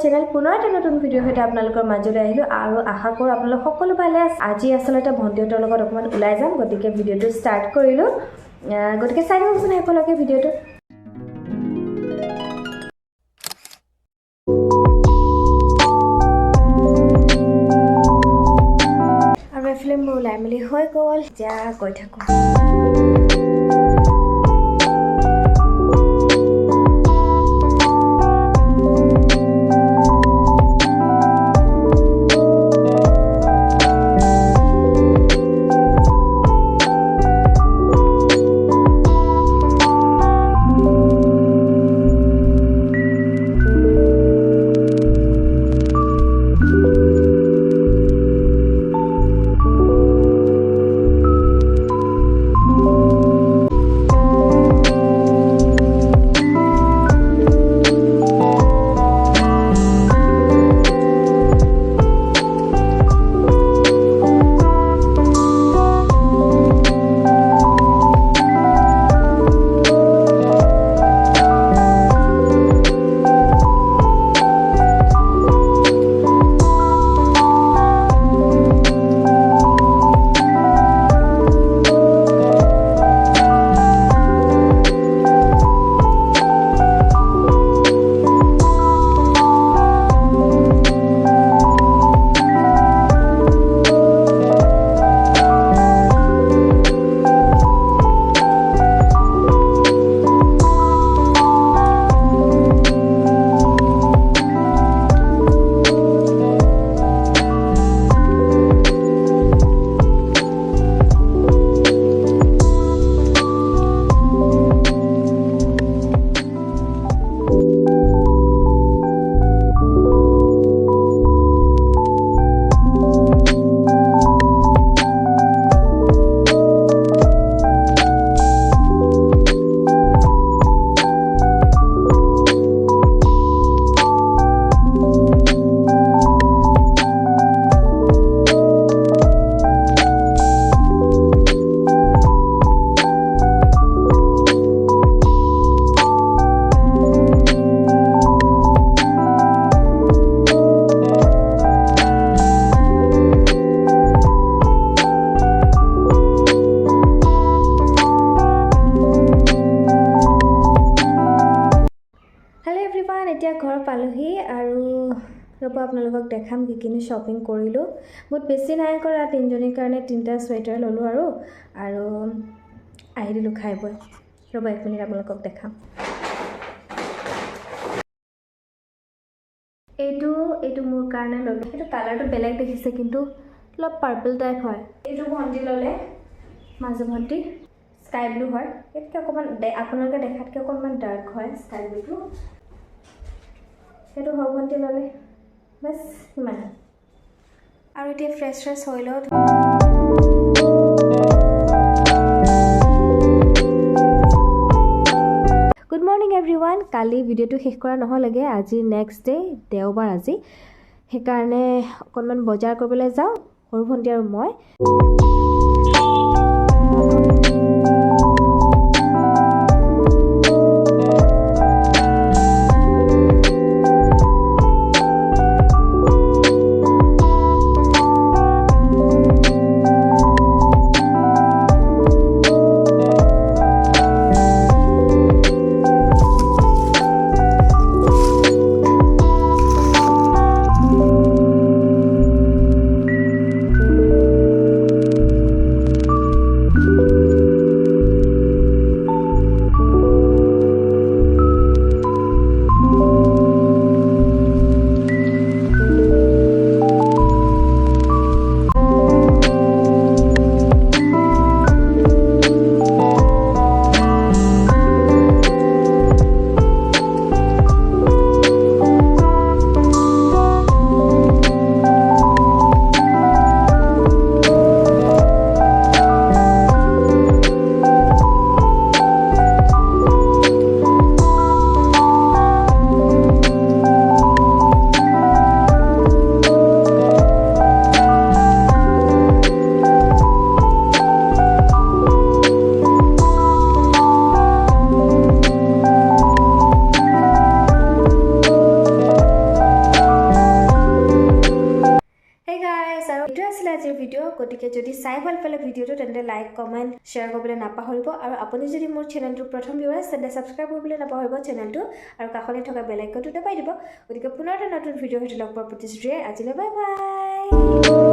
Channel পুনৰ এটা নতুন ভিডিঅ' সৈতে আপোনালোকৰ মাজলৈ আহিলোঁ আৰু আশা কৰোঁ আপোনালোক সকলো ভালে আছে। আজি আচলতে ভণ্টিহঁতৰ লগত অকণমান ওলাই যাম, গতিকে ভিডিঅ'টো ষ্টাৰ্ট কৰিলোঁ। গতিকে চাই দিবচোন শেষলৈকে ভিডিঅ'টো। আৰু এইফালে মোৰ ওলাই মেলি হৈ গ'ল, এতিয়া গৈ থাকোঁ। এতিয়া ঘৰ পালোহি আৰু ৰ'ব আপোনালোকক দেখাম কি কিনি শ্বপিং কৰিলোঁ। বহুত বেছি নাই কৰা, তিনিজনীৰ কাৰণে 3টা চুৱেটাৰ ল'লোঁ আৰু আহি দিলোঁ খাই বৈ। ৰ'ব 1 মিনিট আপোনালোকক দেখাম। এইটো মোৰ কাৰণে ল'লোঁ। এইটো কালাৰটো বেলেগ দেখিছে কিন্তু অলপ পাৰ্পল টাইপ হয়। এইটো ভণ্টি ল'লে, মাজু ভণ্টি, স্কাই ব্লু হয়। এইটোকে অকণমান আপোনালোকে দেখাতকৈ অকণমান ডাৰ্ক হয় স্কাই ব্লুটো। সেইটো সৰু ভণ্টি ল'লে, বাছ সিমান। আৰু এতিয়া ফ্ৰেছ হৈ লওঁ। Good morning everyone. কালি ভিডিঅ'টো শেষ কৰা নহ'লেগৈ, আজি নেক্সট ডে, দেওবাৰ আজি। সেইকাৰণে অকণমান বজাৰ কৰিবলৈ যাওঁ, সৰু ভণ্টি আৰু মই। যদি চাই ভাল পালে ভিডিঅ'টো তেন্তে লাইক কমেণ্ট শ্বেয়াৰ কৰিবলৈ নাপাহৰিব আৰু আপুনি যদি মোৰ চেনেলটো প্ৰথম ভিউৱাৰ আছে তেন্তে ছাবস্ক্ৰাইব কৰিবলৈ নাপাহৰিব চেনেলটো আৰু কাষতে থকা বেল আইকনটো দবাই দিব গতিকে পুনৰ এটা নতুন ভিডিঅ' সৈতে লগ পোৱাৰ প্ৰতিশ্ৰুতিৰে আজিলৈ বাই বাই